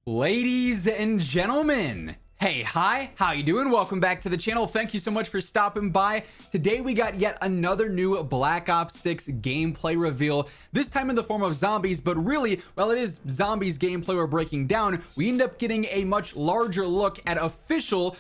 Ladies and gentlemen, hey, hi, how you doing? Welcome back to the channel. Thank you so much for stopping by. Today we got yet another new Black Ops 6 gameplay reveal, this time in the form of zombies, but really, while it is zombies gameplay we're breaking down, we end up getting a much larger look at official,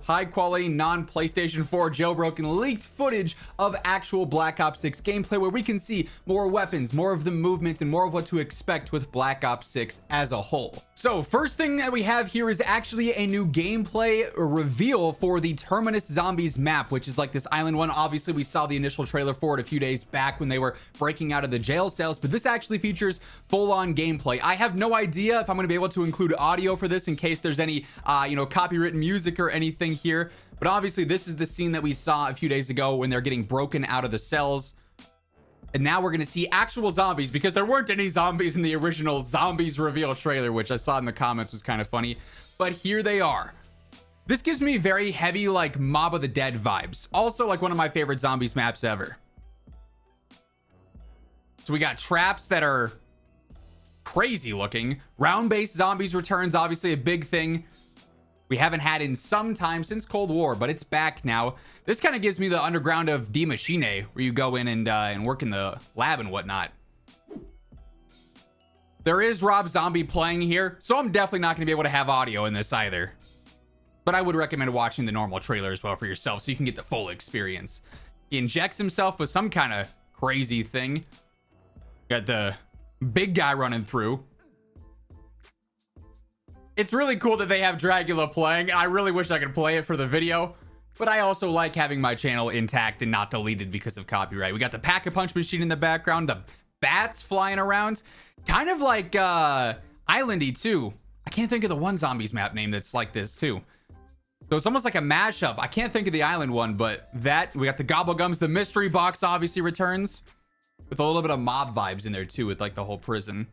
high quality, non-PlayStation 4 jailbroken leaked footage of actual Black Ops 6 gameplay, where we can see more weapons, more of the movement, and more of what to expect with Black Ops 6 as a whole. So first thing that we have here is actually a new gameplay reveal for the Terminus Zombies map, which is like this island one. Obviously we saw the initial trailer for it a few days back when they were breaking out of the jail cells, but this actually features full-on gameplay. I have no idea if I'm going to be able to include audio for this in case there's any copywritten music or anything here, but obviously this is the scene that we saw a few days ago when they're getting broken out of the cells. And now we're going to see actual zombies, because there weren't any zombies in the original zombies reveal trailer, which I saw in the comments was kind of funny. But here they are. This gives me very heavy, like, Mob of the Dead vibes. Also, like, one of my favorite zombies maps ever. So we got traps that are crazy looking. Round-based zombies returns, obviously a big thing we haven't had in some time since Cold War, but it's back now. This kind of gives me the underground of Die Maschine, where you go in and work in the lab and whatnot. There is Rob Zombie playing here, so I'm definitely not going to be able to have audio in this either. But I would recommend watching the normal trailer as well for yourself, so you can get the full experience. He injects himself with some kind of crazy thing. Got the big guy running through. It's really cool that they have Dragula playing. I really wish I could play it for the video, but I also like having my channel intact and not deleted because of copyright. We got the Pack-a-Punch machine in the background, the bats flying around, kind of like Islandy too. I can't think of the one zombies map name that's like this too. So it's almost like a mashup. I can't think of the island one, but that, we got the Gobblegums. The mystery box obviously returns with a little bit of mob vibes in there too, with like the whole prison.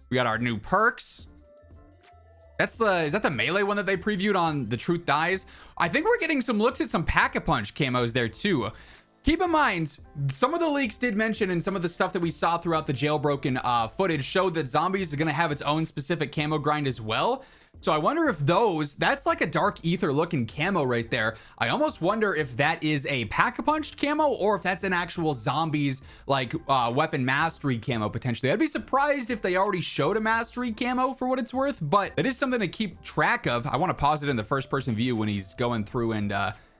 We got our new perks. Is that the melee one that they previewed on The Truth Dies? I think we're getting some looks at some Pack-a-Punch camos there too. Keep in mind, some of the leaks did mention, and some of the stuff that we saw throughout the jailbroken footage showed that zombies are going to have its own specific camo grind as well. So I wonder if that's like a dark ether looking camo right there. I almost wonder if that is a Pack-a-Punch camo, or if that's an actual zombies like weapon mastery camo potentially. I'd be surprised if they already showed a mastery camo for what it's worth, but it is something to keep track of. I want to pause it in the first person view when he's going through, and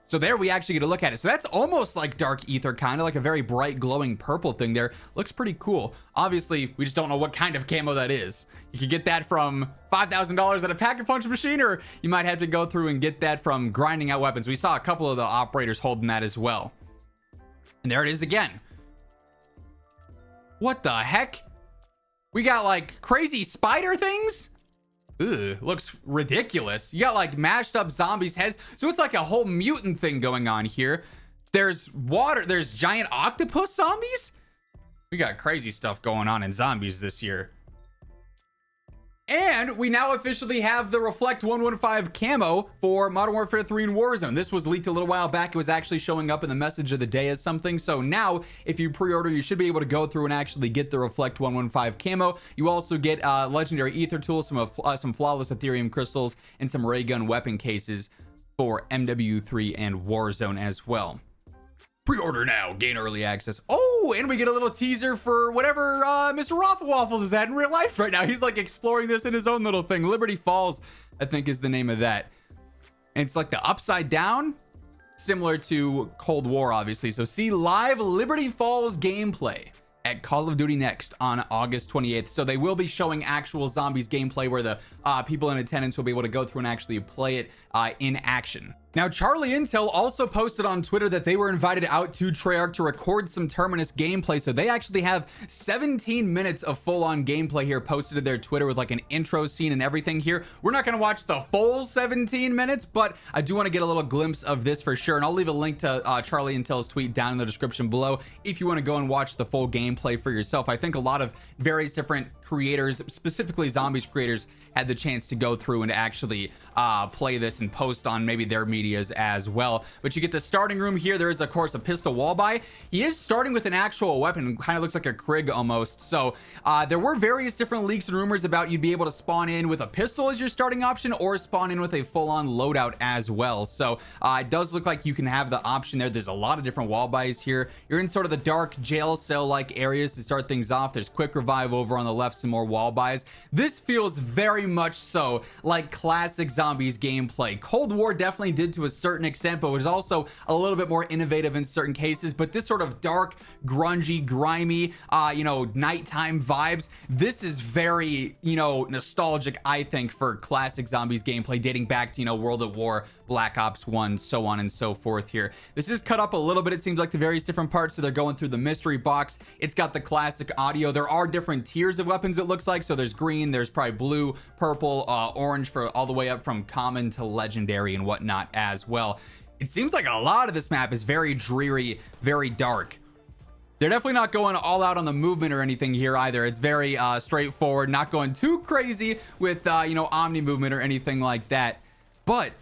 so there we actually get a look at it. So that's almost like dark ether, kind of like a very bright glowing purple thing there. Looks pretty cool. Obviously, we just don't know what kind of camo that is. You could get that from $5,000 at a Pack-a-Punch machine, or you might have to go through and get that from grinding out weapons. We saw a couple of the operators holding that as well. And there it is again. What the heck? We got like crazy spider things? Ugh, looks ridiculous. You got like mashed up zombies' heads. So it's like a whole mutant thing going on here. There's water. There's giant octopus zombies. We got crazy stuff going on in zombies this year. And we now officially have the Reflect 115 camo for Modern Warfare 3 and Warzone. This was leaked a little while back. It was actually showing up in the message of the day as something. So now, if you pre-order, you should be able to go through and actually get the Reflect 115 camo. You also get legendary ether tools, some flawless Ethereum crystals, and some ray gun weapon cases for MW3 and Warzone as well. Pre-order now, gain early access. Oh, and we get a little teaser for whatever Mr. Raffle Waffles is at in real life right now. He's like exploring this in his own little thing. Liberty Falls, I think, is the name of that. And it's like the upside down, similar to Cold War, obviously. So see live Liberty Falls gameplay at Call of Duty Next on August 28th. So they will be showing actual zombies gameplay where the people in attendance will be able to go through and actually play it in action. Now, Charlie Intel also posted on Twitter that they were invited out to Treyarch to record some Terminus gameplay. So they actually have 17 minutes of full-on gameplay here posted to their Twitter with like an intro scene and everything here. We're not going to watch the full 17 minutes, but I do want to get a little glimpse of this for sure. And I'll leave a link to Charlie Intel's tweet down in the description below if you want to go and watch the full gameplay for yourself. I think a lot of various different creators, specifically zombies creators, had the chance to go through and actually play this and post on maybe their media medias as well. But you get the starting room here. There is, of course, a pistol wall by. He is starting with an actual weapon, kind of looks like a Krig almost. So there were various different leaks and rumors about you'd be able to spawn in with a pistol as your starting option, or spawn in with a full-on loadout as well. So it does look like you can have the option there. There's a lot of different wall buys here. You're in sort of the dark jail cell like areas to start things off. There's quick revive over on the left, some more wall buys. This feels very much so like classic zombies gameplay. Cold War definitely did to a certain extent, but was also a little bit more innovative in certain cases. But this sort of dark, grungy, grimy, you know, nighttime vibes, this is very, you know, nostalgic, I think, for classic zombies gameplay dating back to, you know, World at War, Black Ops 1, so on and so forth here. This is cut up a little bit, it seems like, the various different parts. So they're going through the mystery box. It's got the classic audio. There are different tiers of weapons, it looks like. So there's green, there's probably blue, purple, orange, for all the way up from common to legendary and whatnot as well. It seems like a lot of this map is very dreary, very dark. They're definitely not going all out on the movement or anything here either. It's very straightforward, not going too crazy with, you know, omni movement or anything like that. But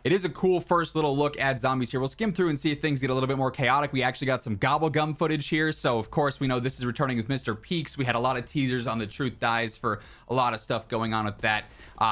it is a cool first little look at zombies here. We'll skim through and see if things get a little bit more chaotic. We actually got some gobblegum footage here. So, of course, we know this is returning with Mr. Peaks. We had a lot of teasers on the Truth Dies for a lot of stuff going on with that.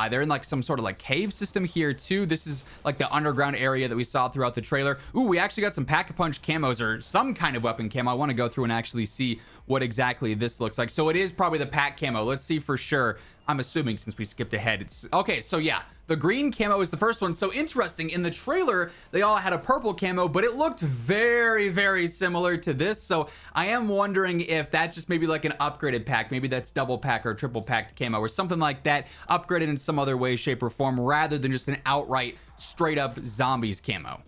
They're in like some sort of like cave system here too. This is like the underground area that we saw throughout the trailer. Ooh, we actually got some pack-a-punch camos, or some kind of weapon camo. I want to go through and actually see what exactly this looks like. So it is probably the pack camo. Let's see for sure. I'm assuming, since we skipped ahead, it's okay. So yeah, the green camo is the first one. So interesting, in the trailer they all had a purple camo, but it looked very, very similar to this. So I am wondering if that's just maybe like an upgraded pack. Maybe that's double pack or triple packed camo or something like that, upgraded in some other way, shape, or form, rather than just an outright straight up zombies camo.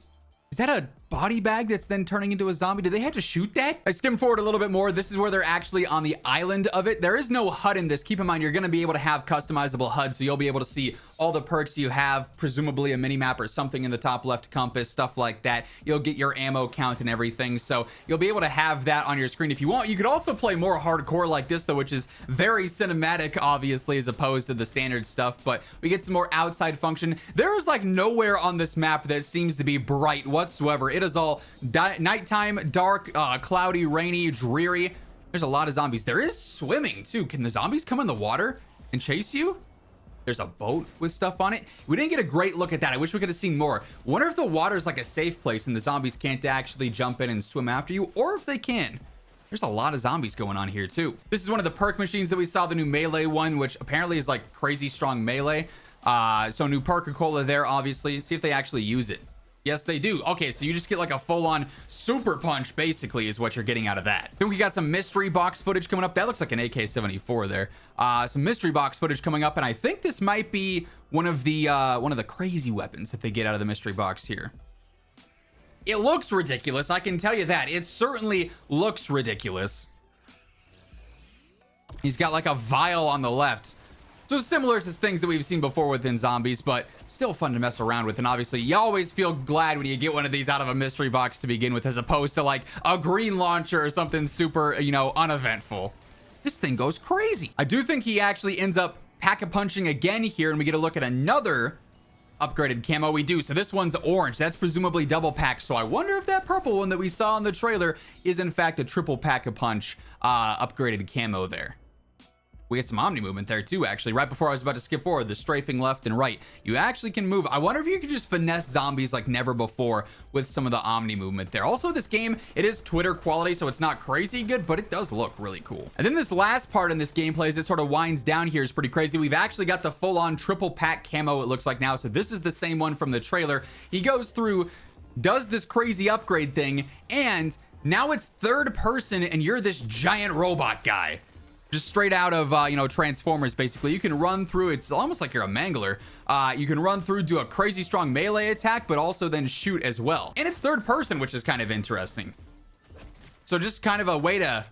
Is that a body bag that's then turning into a zombie? Did they have to shoot that? I skim forward a little bit more. This is where they're actually on the island of it. There is no HUD in this. Keep in mind, you're going to be able to have customizable HUD, so you'll be able to see all the perks you have, presumably a mini map or something in the top left compass, stuff like that. You'll get your ammo count and everything, so you'll be able to have that on your screen if you want. You could also play more hardcore like this, though, which is very cinematic, obviously, as opposed to the standard stuff, but we get some more outside function. There is like nowhere on this map that seems to be bright whatsoever. It is all nighttime, dark, cloudy, rainy, dreary. There's a lot of zombies. There is swimming too. Can the zombies come in the water and chase you? There's a boat with stuff on it. We didn't get a great look at that. I wish we could have seen more. Wonder if the water is like a safe place and the zombies can't actually jump in and swim after you, or if they can. There's a lot of zombies going on here too. This is one of the perk machines that we saw, the new melee one, which apparently is like crazy strong melee. So new Perca-Cola there, obviously. See if they actually use it. Yes, they do. Okay, so you just get like a full-on super punch, basically, is what you're getting out of that. Then we got some mystery box footage coming up. That looks like an AK-74 there. Some mystery box footage coming up, and I think this might be one of the crazy weapons that they get out of the mystery box here. It looks ridiculous, I can tell you that. It certainly looks ridiculous. He's got like a vial on the left. So similar to things that we've seen before within zombies, but still fun to mess around with. And obviously, you always feel glad when you get one of these out of a mystery box to begin with, as opposed to like a green launcher or something super, you know, uneventful. This thing goes crazy. I do think he actually ends up pack-a-punching again here, and we get a look at another upgraded camo. We do. So this one's orange. That's presumably double pack. So I wonder if that purple one that we saw in the trailer is in fact a triple pack-a-punch upgraded camo there. We get some omni movement there too, actually. Right before I was about to skip forward, the strafing left and right, you actually can move. I wonder if you could just finesse zombies like never before with some of the omni movement there. Also, this game, it is Twitter quality, so it's not crazy good, but it does look really cool. And then this last part in this gameplay, as it sort of winds down here, is pretty crazy. We've actually got the full-on triple pack camo, it looks like now. So this is the same one from the trailer. He goes through, does this crazy upgrade thing, and now it's third person, and you're this giant robot guy. Just straight out of, you know, Transformers, basically. You can run through, it's almost like you're a mangler. You can run through, do a crazy strong melee attack, but also then shoot as well. And it's third person, which is kind of interesting. So just kind of a way to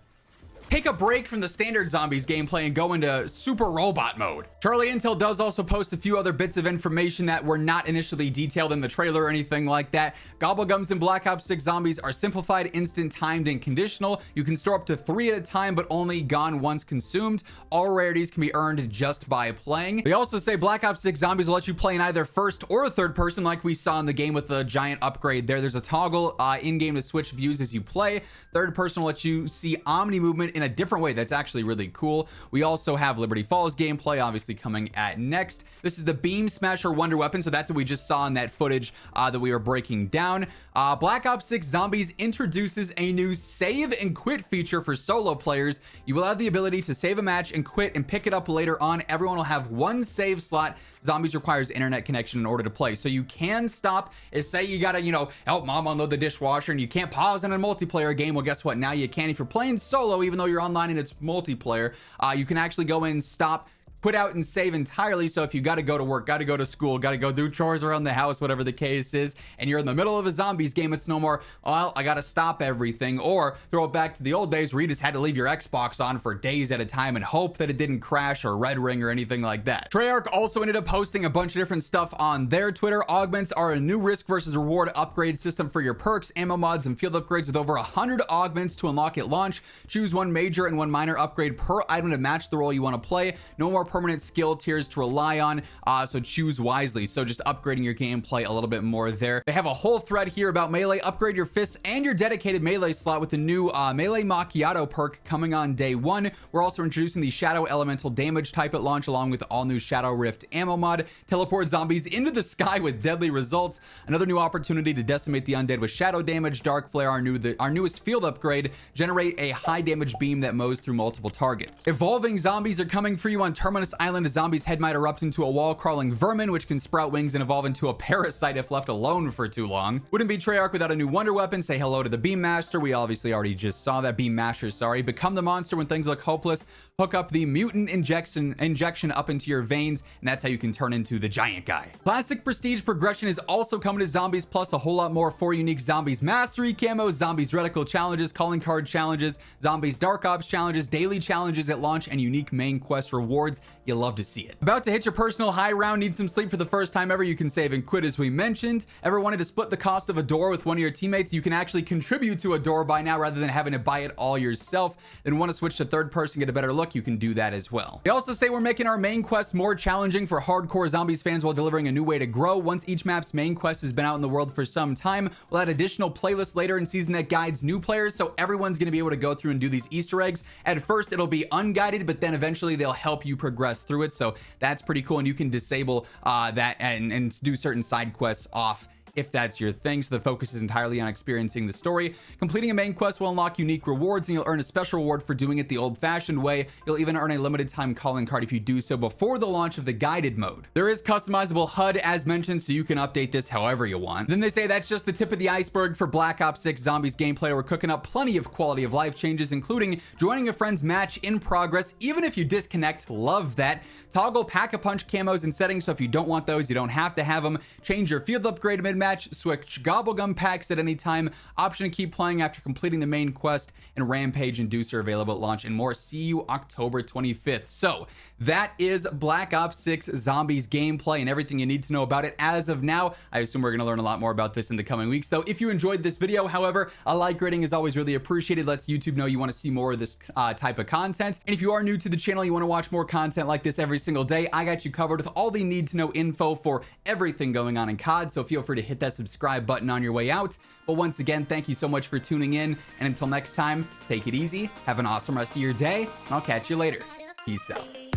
take a break from the standard zombies gameplay and go into super robot mode. Charlie Intel does also post a few other bits of information that were not initially detailed in the trailer or anything like that. Gobblegums and Black Ops 6 zombies are simplified, instant, timed, and conditional. You can store up to 3 at a time, but only gone once consumed. All rarities can be earned just by playing. They also say Black Ops 6 zombies will let you play in either first or third person, like we saw in the game with the giant upgrade there. There's a toggle in-game to switch views as you play. Third person will let you see omni movement in a different way. That's actually really cool. We also have Liberty Falls gameplay obviously coming at next. This is the Beam Smasher Wonder Weapon, so that's what we just saw in that footage that we were breaking down. Black Ops 6 Zombies introduces a new save and quit feature for solo players. You will have the ability to save a match and quit and pick it up later on. Everyone will have one save slot. Zombies requires internet connection in order to play, so you can stop if, say, you gotta, you know, help mom unload the dishwasher and you can't pause in a multiplayer game. Well, guess what? Now you can. If you're playing solo, even though you're online and it's multiplayer, you can actually go in, stop, put out and save entirely. So if you got to go to work, got to go to school, got to go do chores around the house, whatever the case is, and you're in the middle of a zombies game, it's no more, well, I got to stop everything, or throw it back to the old days where you just had to leave your Xbox on for days at a time and hope that it didn't crash or red ring or anything like that. Treyarch also ended up posting a bunch of different stuff on their Twitter. Augments are a new risk versus reward upgrade system for your perks, ammo mods, and field upgrades with over 100 augments to unlock at launch. Choose one major and one minor upgrade per item to match the role you want to play. No more permanent skill tiers to rely on, so choose wisely. So just upgrading your gameplay a little bit more there. They have a whole thread here about melee. Upgrade your fists and your dedicated melee slot with the new melee macchiato perk coming on day 1. We're also introducing the shadow elemental damage type at launch, along with all new shadow rift ammo mod. Teleport zombies into the sky with deadly results. Another new opportunity to decimate the undead with shadow damage. Dark flare, our newest field upgrade. Generate a high damage beam that mows through multiple targets. Evolving zombies are coming for you on Terminus Island. A zombie's head might erupt into a wall-crawling vermin, which can sprout wings and evolve into a parasite if left alone for too long. Wouldn't be Treyarch without a new wonder weapon. Say hello to the Beam Master. We obviously already just saw that. Beam Masher, sorry. Become the monster when things look hopeless. Hook up the mutant injection up into your veins, and that's how you can turn into the giant guy. Classic prestige progression is also coming to Zombies, plus a whole lot more. 4 unique Zombies Mastery Camos, Zombies Reticle challenges, calling card challenges, Zombies Dark Ops challenges, daily challenges at launch, and unique main quest rewards. You'll love to see it. About to hit your personal high round, need some sleep for the first time ever, you can save and quit as we mentioned. Ever wanted to split the cost of a door with one of your teammates? You can actually contribute to a door by now rather than having to buy it all yourself. Then want to switch to third person, get a better look? You can do that as well. They also say we're making our main quest more challenging for hardcore Zombies fans while delivering a new way to grow. Once each map's main quest has been out in the world for some time, we'll add additional playlists later in season that guides new players, so everyone's going to be able to go through and do these Easter eggs. At first it'll be unguided, but then eventually they'll help you progress through it, so that's pretty cool, and you can disable that and do certain side quests off if that's your thing. So the focus is entirely on experiencing the story. Completing a main quest will unlock unique rewards, and you'll earn a special reward for doing it the old-fashioned way. You'll even earn a limited time calling card if you do so before the launch of the guided mode. There is customizable HUD as mentioned, so you can update this however you want. Then they say that's just the tip of the iceberg for Black Ops 6 Zombies gameplay. We're cooking up plenty of quality of life changes, including joining a friend's match in progress even if you disconnect. Love that. Toggle pack-a-punch camos and settings, so if you don't want those, you don't have to have them. Change your field upgrade mid-match. Switch gobblegum packs at any time. Option to keep playing after completing the main quest. And Rampage Inducer available at launch and more. See you October 25th. So that is Black Ops 6 Zombies gameplay and everything you need to know about it as of now. I assume we're going to learn a lot more about this in the coming weeks, though. If you enjoyed this video, however, a like rating is always really appreciated. Lets YouTube know you want to see more of this type of content. And if you are new to the channel, you want to watch more content like this every single day, I got you covered with all the need to know info for everything going on in COD. So feel free to hit that subscribe button on your way out. But once again, thank you so much for tuning in. And until next time, take it easy. Have an awesome rest of your day. And I'll catch you later. Peace out.